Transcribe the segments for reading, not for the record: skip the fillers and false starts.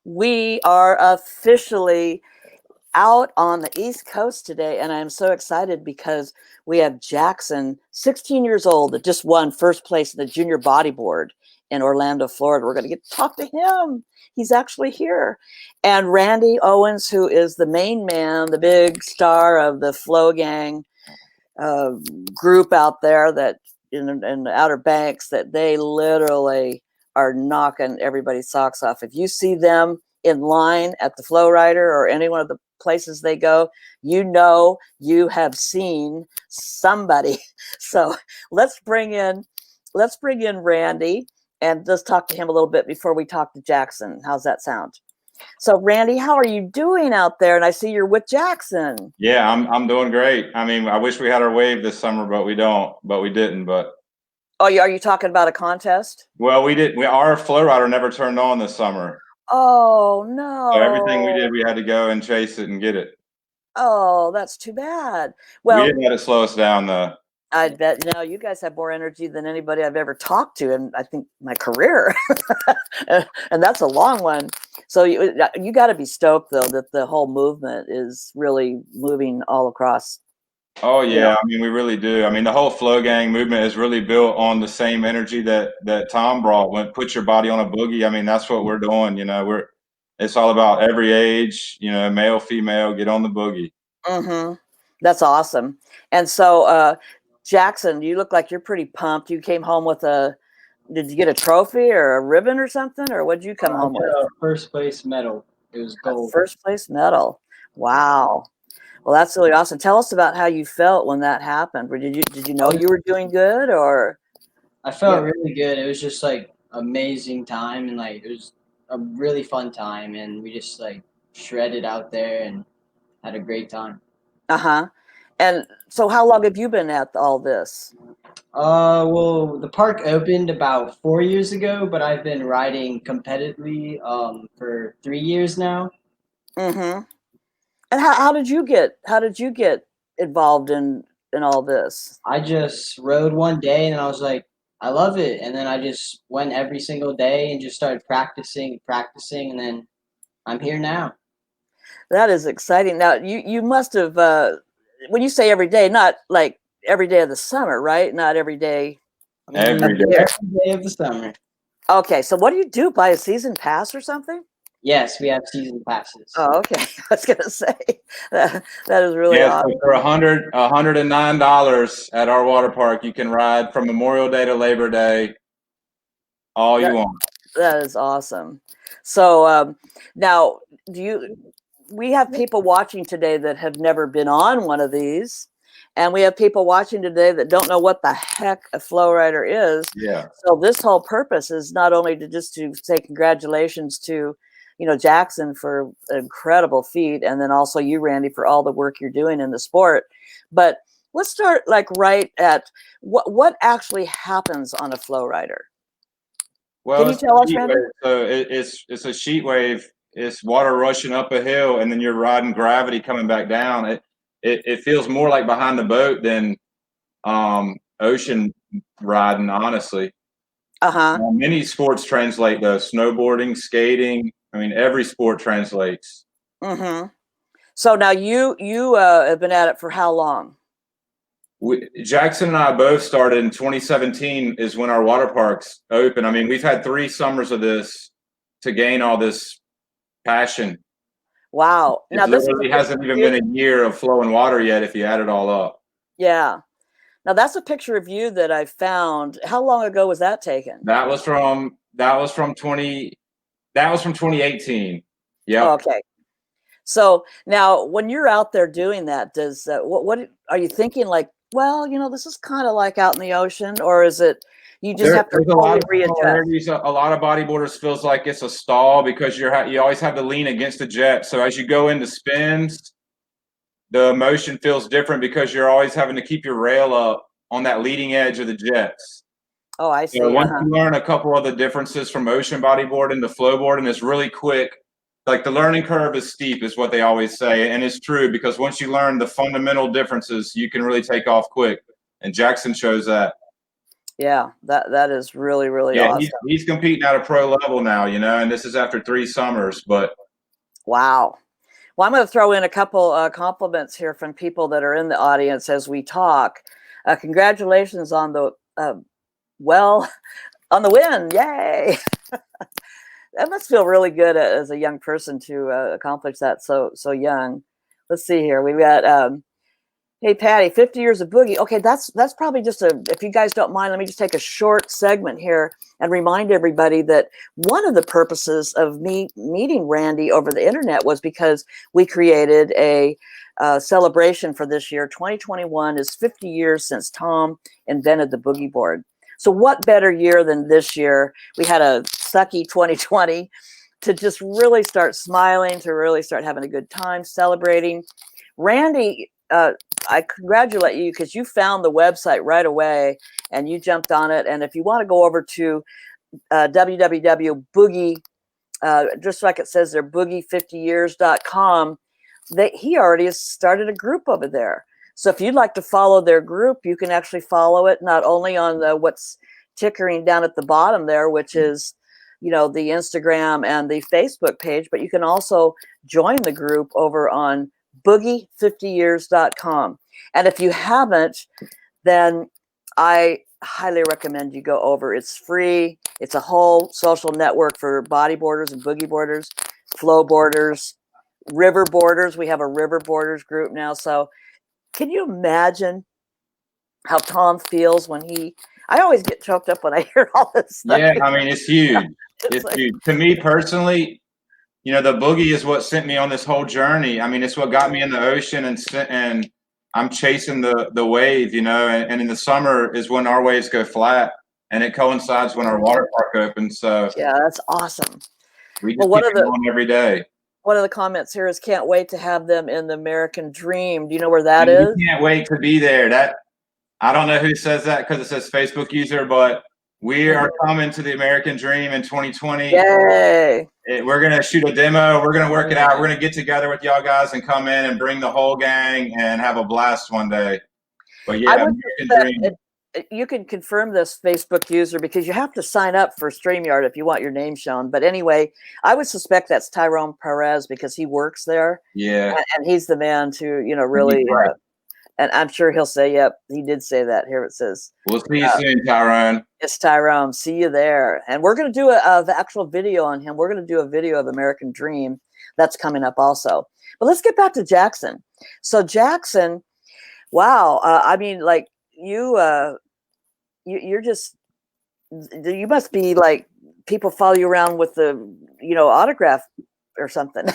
We are officially out on the East Coast today, and I'm so excited because we have Jackson, 16 years old, that just won first place in the junior bodyboard in Orlando, Florida. We're going to get to talk to him. He's actually here. And Randy Owens, who is the main man, the big star of the Flow Gang uh, group out there that in the Outer Banks, that they literally are knocking everybody's socks off. If you see them in line at the Flow Rider or any one of the places they go, you know you have seen somebody. So let's bring in Randy and let's talk to him a little bit before we talk to Jackson. How's that sound? So Randy, how are you doing out there? And I see you're with Jackson. Yeah, I'm doing great. I mean, I wish we had our wave this summer, but we didn't. But Oh, are you talking about a contest? well, we did. Our flow rider never turned on this summer, Oh so everything we no. did, we had to go and chase it and get it. Oh, that's too bad. We Well, didn't let it slow us down, though. I bet you guys have more energy than anybody I've ever talked to in I think my career. And that's a long one. So you got to be stoked though that the whole movement is really moving all across. Oh You know. yeah, I mean, we really do. I mean, the whole flow gang movement is really built on the same energy that Tom brought. When put your body on a boogie. I mean, that's what we're doing. It's all about every age. Male, female, get on the boogie. Mm-hmm. That's awesome. And so Jackson, you look like you're pretty pumped. You came home with did you get a trophy or a ribbon or something? Or what did you come I home got with? a first place medal. It was A gold. first place medal. Wow. Well, that's really awesome. Tell us about how you felt when that happened. Or did you know you were doing good or? I felt really good. It was just like amazing time, and like it was a really fun time, and we just like shredded out there and had a great time. Uh-huh. And so how long have you been at all this? Well, the park opened about 4 years ago, but I've been riding competitively for 3 years now. Mm-hmm. And how did you get involved in all this? I just rode one day, and I was like, I love it, and then I just went every single day and just started practicing, and then I'm here now. That is exciting. Now you must have when you say every day, not like every day of the summer, right? Not every day of Every the day. year. Every day of the summer. Okay, so what do you do? Buy a season pass or something? Yes, we have season passes. Oh, okay. I was gonna say that is really Yeah, so awesome. for $109 at our water park, you can ride from Memorial Day to Labor Day, all you That want. that is awesome. So now, we have people watching today that have never been on one of these, and we have people watching today that don't know what the heck a flow rider is. Yeah. So this whole purpose is not only to say congratulations to, Jackson for an incredible feat, and then also you, Randy, for all the work you're doing in the sport. But let's start like right at what actually happens on a flow rider. Can Well, you it's tell a us, sheet Randy? wave. So it's a sheet wave. It's water rushing up a hill, and then you're riding gravity coming back down. It feels more like behind the boat than ocean riding, honestly. Uh-huh. Many sports translate though. Snowboarding, skating. I mean, every sport translates. Mm-hmm. So now you have been at it for how long? Jackson and I both started in 2017 is when our water parks open. I mean, we've had 3 summers of this to gain all this passion. Wow. It Now this is a literally picture hasn't of even you. been a year of flowing water yet if you add it all up. Yeah. Now that's a picture of you that I found. How long ago was that taken? That was from 2018. Oh, Yep. okay. So now when you're out there doing that, does what are you thinking like, well, this is kind of like out in the ocean, or is it you just have to There's a lot totally of readjust? similarities. A lot of bodyboarders feels like it's a stall because you always have to lean against the jet. So as you go into spins, the motion feels different because you're always having to keep your rail up on that leading edge of the jets. Oh, I So see. once Uh-huh. you learn a couple of the differences from ocean bodyboarding to flowboarding, it's really quick. Like the learning curve is steep, is what they always say, and it's true because once you learn the fundamental differences, you can really take off quick. And Jackson shows that. Yeah, that is really, really Yeah, awesome. he's competing at a pro level now, and this is after 3 summers. But Wow. Well, I'm going to throw in a couple compliments here from people that are in the audience as we talk. Congratulations on the well, on the win! Yay! That must feel really good as a young person to accomplish that so young. Let's see here. We've got hey Patty, 50 years of boogie. Okay, that's probably just if you guys don't mind, let me just take a short segment here and remind everybody that one of the purposes of me meeting Randy over the internet was because we created a celebration for this year. 2021 is 50 years since Tom invented the boogie board. So what better year than this year? We had a sucky 2020 to just really start smiling, to really start having a good time celebrating. Randy, I congratulate you because you found the website right away and you jumped on it. And if you want to go over to www.boogie, just like it says there, boogie50years.com, he already has started a group over there. So if you'd like to follow their group, you can actually follow it not only on what's tickering down at the bottom there, which is, the Instagram and the Facebook page, but you can also join the group over on boogie50years.com. And if you haven't, then I highly recommend you go over. It's free. It's a whole social network for bodyboarders and boogie boarders, flow boarders, river boarders. We have a river boarders group now. So can you imagine how Tom feels when I always get choked up when I hear all this stuff. yeah, I mean, it's huge. It's like, huge. To me personally, the boogie is what sent me on this whole journey. I mean, it's what got me in the ocean, and I'm chasing the wave, and in the summer is when our waves go flat, and it coincides when our water park opens. So yeah, that's awesome. we just keep it going every day. One of the comments here is can't wait to have them in the American Dream. Do you know where that And is? we can't wait to be there. I don't know who says that because it says Facebook user, but we are coming to the American Dream in 2020. Yay! We're going to shoot a demo. We're going to work it out. We're going to get together with y'all guys and come in and bring the whole gang and have a blast one day. But yeah, American Dream. You can confirm this Facebook user because you have to sign up for StreamYard if you want your name shown. But anyway, I would suspect that's Tyrone Perez because he works there. Yeah. And he's the man to, really, and I'm sure he'll say, yep, he did say that. Here it says. We'll see you soon, Tyrone. It's Tyrone. See you there. And we're going to do the actual video on him. We're going to do a video of American Dream. That's coming up also. But let's get back to Jackson. So Jackson, wow. I mean, like you're just, you must be like, people follow you around with the, autograph or something.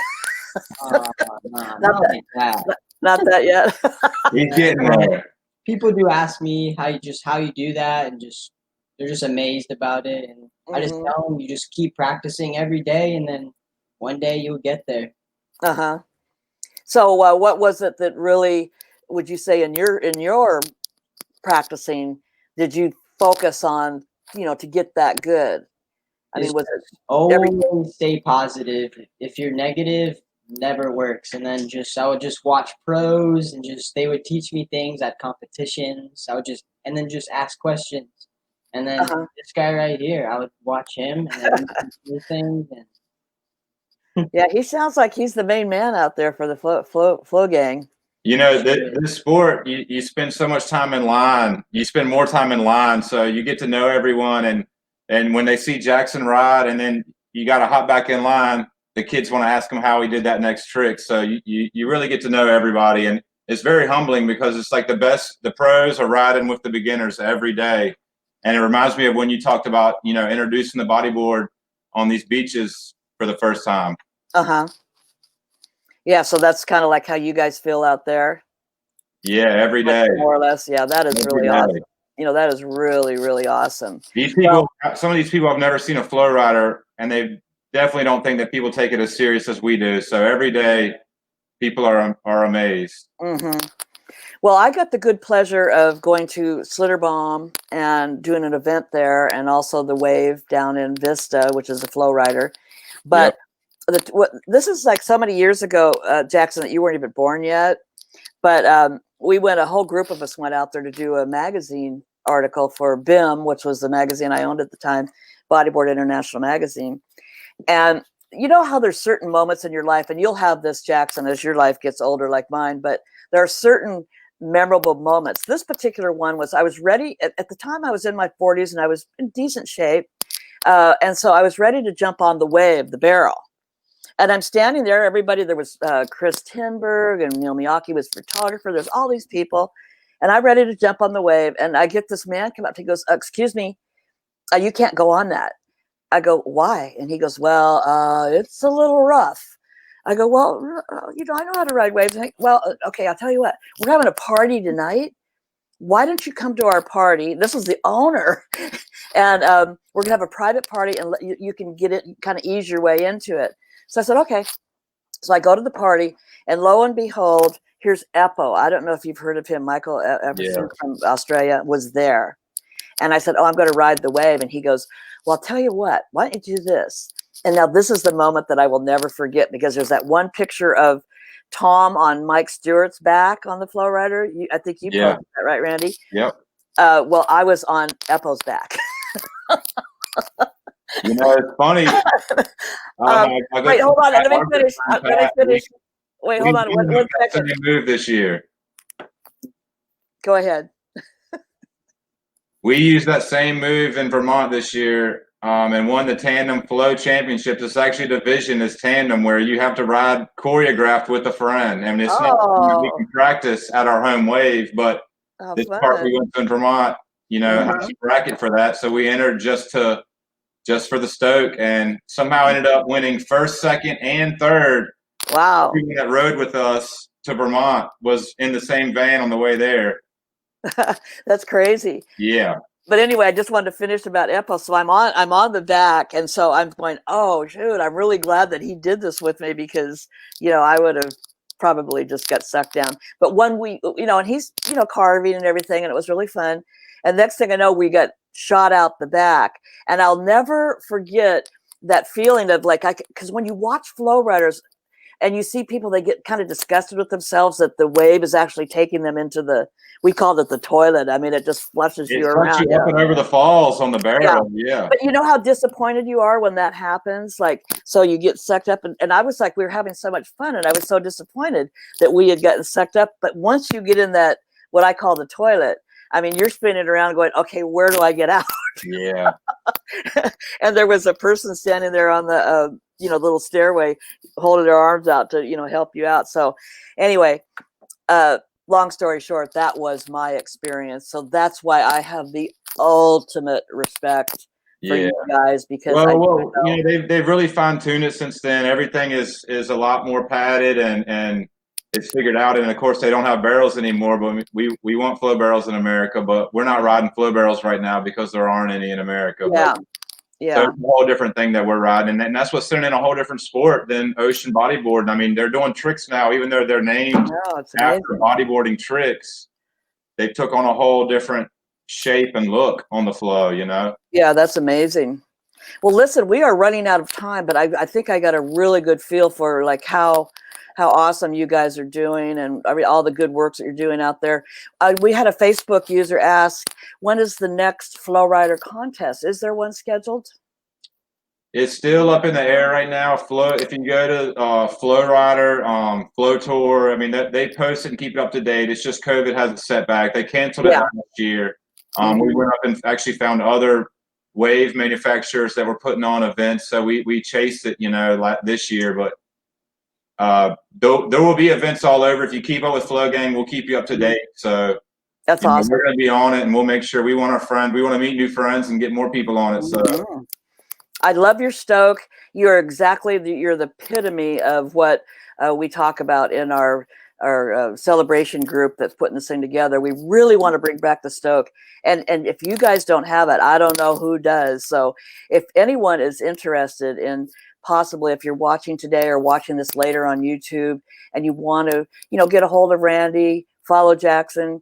Not like that. Not that yet. He's getting there. People do ask me how you do that, and they're just amazed about it. And I just tell them, you just keep practicing every day, and then one day you'll get there. Uh-huh. So what was it that really, would you say in your practicing, did you focus on, to get that good? I mean, was it always stay positive. If you're negative, never works. And then I would just watch pros and they would teach me things at competitions. And then just ask questions. And then this guy right here, I would watch him and then do things. Yeah, he sounds like he's the main man out there for the flow gang. This sport, you spend so much time in line. You spend more time in line, so you get to know everyone. And when they see Jackson ride, and then you got to hop back in line, the kids want to ask him how he did that next trick. So you really get to know everybody, and it's very humbling because it's like the pros are riding with the beginners every day. And it reminds me of when you talked about, introducing the bodyboard on these beaches for the first time. Uh-huh. Yeah, so that's kind of like how you guys feel out there. Yeah, every day. More or less. Yeah, that is really awesome. That is really, really awesome. These people, some of these people have never seen a flow rider, and they definitely don't think that people take it as serious as we do. So every day, people are amazed. Mm-hmm. Well, I got the good pleasure of going to Slitterbomb and doing an event there, and also the Wave down in Vista, which is a flow rider. But this is like so many years ago, Jackson, that you weren't even born yet. But a whole group of us went out there to do a magazine article for BIM, which was the magazine I owned at the time, Bodyboard International Magazine. And you know how there's certain moments in your life, and you'll have this, Jackson, as your life gets older like mine, but there are certain memorable moments. This particular one was, I was ready, at the time I was in my 40s and I was in decent shape. And so I was ready to jump on the wave, the barrel. And I'm standing there, everybody, there was Chris Tinberg and Neil Miyake was photographer. There's all these people. And I'm ready to jump on the wave. And I get this man come up. He goes, excuse me, you can't go on that. I go, why? And he goes, well, it's a little rough. I go, well, you know, I know how to ride waves. Well, okay, I'll tell you what. We're having a party tonight. Why don't you come to our party? This is the owner. And we're going to have a private party and you can get it, kind of ease your way into it. So I said, okay. So I go to the party and lo and behold, here's Eppo. I don't know if you've heard of him. Michael Everson from Australia was there. And I said, oh, I'm going to ride the wave. And he goes, well, I'll tell you what, why don't you do this? And now this is the moment that I will never forget, because there's that one picture of Tom on Mike Stewart's back on the Flow Rider. I think you posted that, right, Randy? Yep. Well, I was on Eppo's back. You know, it's funny. Wait, hold on. Let me finish. Wait, hold on. One second. Move this year. Go ahead. We used that same move in Vermont this year and won the Tandem Flow Championships. It's actually a division is tandem where you have to ride choreographed with a friend. I mean, it's not, we can practice at our home wave, but this part we went to in Vermont, you know, has a bracket for that. So we entered just for the Stoke and somehow ended up winning first, second, and third. Wow. Everyone that rode with us to Vermont was in the same van on the way there. That's crazy. Yeah. But anyway, I just wanted to finish about Eppo. So I'm on the back, and so I'm going, oh shoot, I'm really glad that he did this with me, because you know I would have probably just got sucked down. But when we, you know, and he's, you know, carving and everything, and it was really fun. And next thing I know, we got shot out the back, and I'll never forget that feeling of like, because when you watch flow riders and you see people, they get kind of disgusted with themselves that the wave is actually taking them into the, we called it the toilet. I mean, it just flushes you around. You up and over the falls on the barrel. Yeah. But you know how disappointed you are when that happens? Like, so you get sucked up. And I was like, we were having so much fun. And I was so disappointed that we had gotten sucked up. But once you get in that, what I call the toilet, I mean, you're spinning around going, okay, where do I get out? Yeah. And there was a person standing there on the, you know, little stairway holding their arms out to, you know, help you out. So anyway, long story short, that was my experience. So that's why I have the ultimate respect for you guys, because well, you know, they've really fine-tuned it since then. Everything is a lot more padded and it's figured out. And of course, they don't have barrels anymore. But we want flow barrels in America, but we're not riding flow barrels right now because there aren't any in America. Yeah. But, so it's a whole different thing that we're riding, and that's what's sending in a whole different sport than ocean bodyboarding. I mean, they're doing tricks now, even though they're named after bodyboarding tricks. They took on a whole different shape and look on the flow, you know? Yeah, that's amazing. Well, listen, we are running out of time, but I think I got a really good feel for like how awesome you guys are doing, and I mean, all the good works that you're doing out there. We had a Facebook user ask, when is the next Flow Rider contest? Is there one scheduled? It's still up in the air right now. Flow, if you go to Flow Rider, Flow Tour, I mean, they post it and keep it up to date. It's just COVID has a setback. They canceled it last year. We went up and actually found other wave manufacturers that were putting on events, so we chased it, you know, like this year. But there will be events all over. If you keep up with Flow Gang, we'll keep you up to date. So that's awesome. We're going to be on it, and we'll make sure we want to meet new friends and get more people on it. So I love your stoke. You're exactly you're the epitome of what we talk about in our celebration group that's putting this thing together. We really want to bring back the stoke, and if you guys don't have it, I don't know who does. So if anyone is interested in, possibly if you're watching today or watching this later on YouTube and you want to, you know, get a hold of Randy, follow Jackson,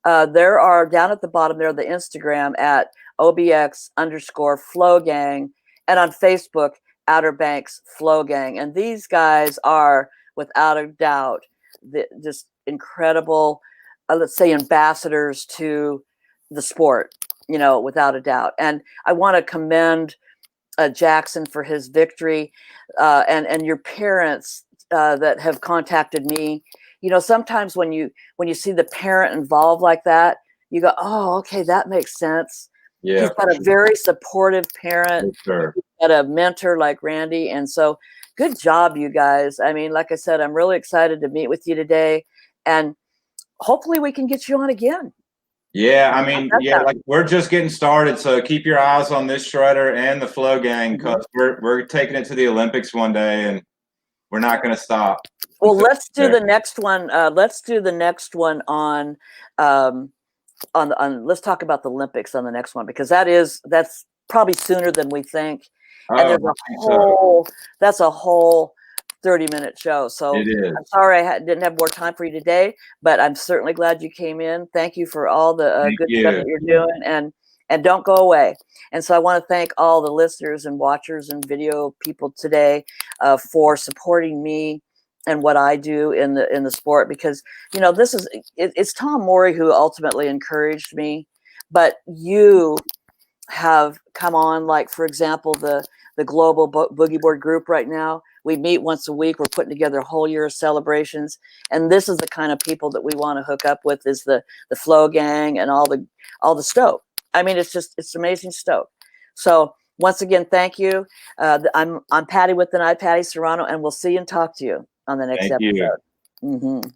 there are down at the bottom there, the Instagram at OBX_Flow Gang, and on Facebook, Outer Banks Flow Gang. And these guys are, without a doubt, just incredible, let's say, ambassadors to the sport, you know, without a doubt. And I want to commend Jackson for his victory, and your parents that have contacted me. You know, sometimes when you see the parent involved like that, you go, oh, okay, that makes sense. Yeah, He's got a very supportive parent, sure. he's got a mentor like Randy, and so good job, you guys. I mean, like I said, I'm really excited to meet with you today, and hopefully we can get you on again. Yeah, I mean, yeah, like we're just getting started, so keep your eyes on this shredder and the flow gang, because we're taking it to the Olympics one day, and we're not going to stop. Well, let's do the next one. Let's do the next one on let's talk about the Olympics on the next one, because that's probably sooner than we think. And there's that's a whole 30-minute show. So it is. I'm sorry didn't have more time for you today, but I'm certainly glad you came in. Thank you for all the good stuff that you're doing, and don't go away. And so I want to thank all the listeners and watchers and video people today for supporting me and what I do in the sport, because, you know, it's Tom Morey who ultimately encouraged me, but you have come on, like, for example, the global boogie board group right now. We meet once a week. We're putting together a whole year of celebrations, and this is the kind of people that we want to hook up with, is the flow gang and all the Stoke. I mean, it's amazing Stoke. So once again, thank you. I'm Patty with the Night, Patty Serrano, and we'll see you and talk to you on the next episode. Thank you.